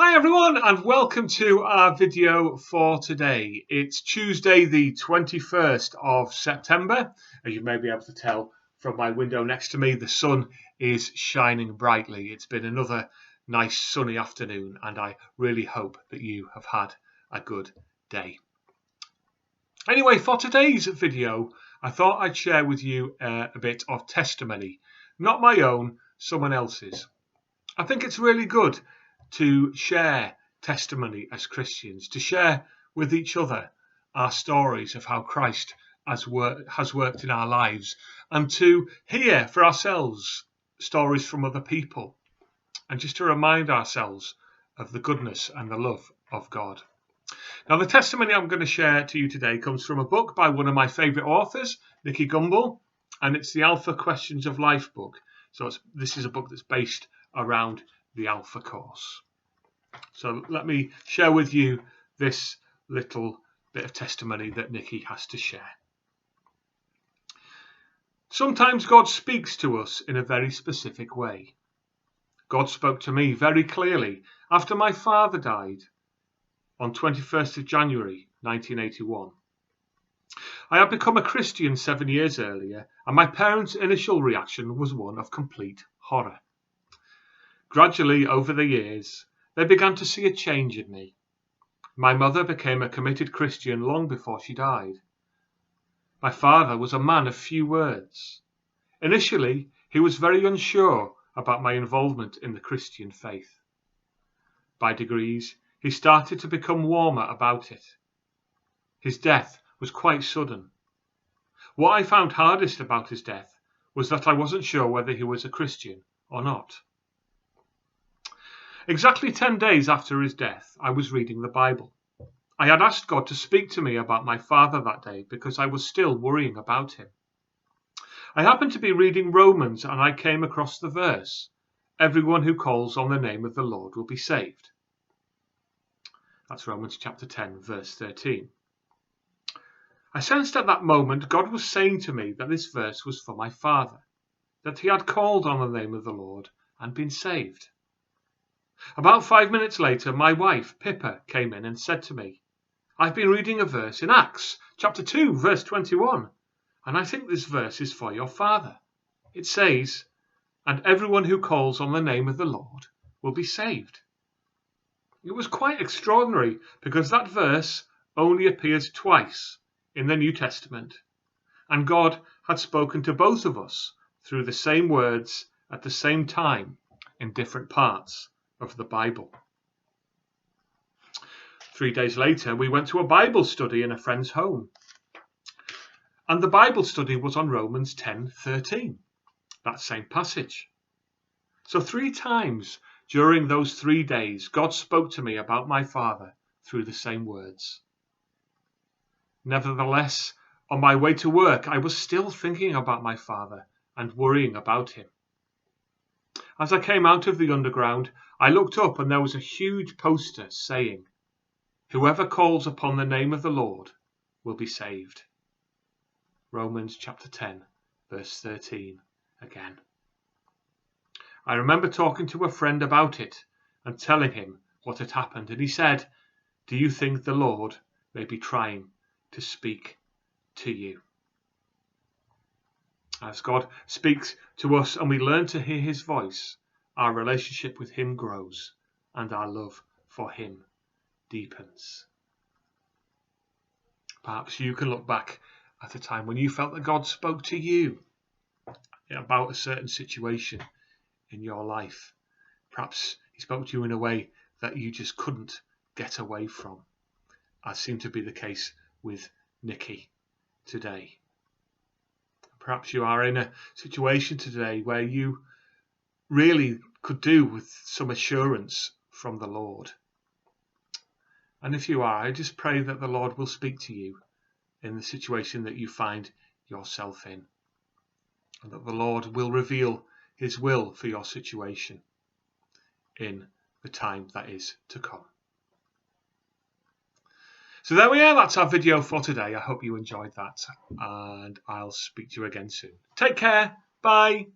Hi everyone and welcome to our video for today. It's Tuesday the 21st of September. As you may be able to tell from my window next to me, the sun is shining brightly. It's been another nice sunny afternoon and I really hope that you have had a good day. Anyway, for today's video, I thought I'd share with you a bit of testimony. Not my own, someone else's. I think it's really good to share testimony as Christians, to share with each other our stories of how Christ has worked in our lives, and to hear for ourselves stories from other people, and just to remind ourselves of the goodness and the love of God. Now, the testimony I'm going to share to you today comes from a book by one of my favourite authors, Nicky Gumbel, and it's the Alpha Questions of Life book. So this is a book that's based around the Alpha course. So let me share with you this little bit of testimony that Nicky has to share. Sometimes God speaks to us in a very specific way. God spoke to me very clearly after my father died on 21st of January 1981. I had become a Christian 7 years earlier, and my parents' initial reaction was one of complete horror. Gradually, over the years, they began to see a change in me. My mother became a committed Christian long before she died. My father was a man of few words. Initially, he was very unsure about my involvement in the Christian faith. By degrees, he started to become warmer about it. His death was quite sudden. What I found hardest about his death was that I wasn't sure whether he was a Christian or not. Exactly 10 days after his death, I was reading the Bible. I had asked God to speak to me about my father that day because I was still worrying about him. I happened to be reading Romans and I came across the verse, "Everyone who calls on the name of the Lord will be saved." That's Romans chapter 10, verse 13. I sensed at that moment God was saying to me that this verse was for my father, that he had called on the name of the Lord and been saved. About 5 minutes later, my wife, Pippa, came in and said to me, "I've been reading a verse in Acts chapter 2, verse 21, and I think this verse is for your father. It says, 'And everyone who calls on the name of the Lord will be saved.'" It was quite extraordinary because that verse only appears twice in the New Testament, and God had spoken to both of us through the same words at the same time in different parts of the Bible. 3 days later, we went to a Bible study in a friend's home. And the Bible study was on Romans 10:13, that same passage. So 3 times during those 3 days, God spoke to me about my father through the same words. Nevertheless, on my way to work, I was still thinking about my father and worrying about him. As I came out of the underground, I looked up and there was a huge poster saying, "Whoever calls upon the name of the Lord will be saved." Romans chapter 10, verse 13 again. I remember talking to a friend about it and telling him what had happened, and he said, "Do you think the Lord may be trying to speak to you?" As God speaks to us and we learn to hear his voice, our relationship with him grows and our love for him deepens. Perhaps you can look back at a time when you felt that God spoke to you about a certain situation in your life. Perhaps he spoke to you in a way that you just couldn't get away from, as seemed to be the case with Nicky today. Perhaps you are in a situation today where you really could do with some assurance from the Lord. And if you are, I just pray that the Lord will speak to you in the situation that you find yourself in, and that the Lord will reveal his will for your situation in the time that is to come. So there we are, that's our video for today. I hope you enjoyed that, and I'll speak to you again soon. Take care, bye.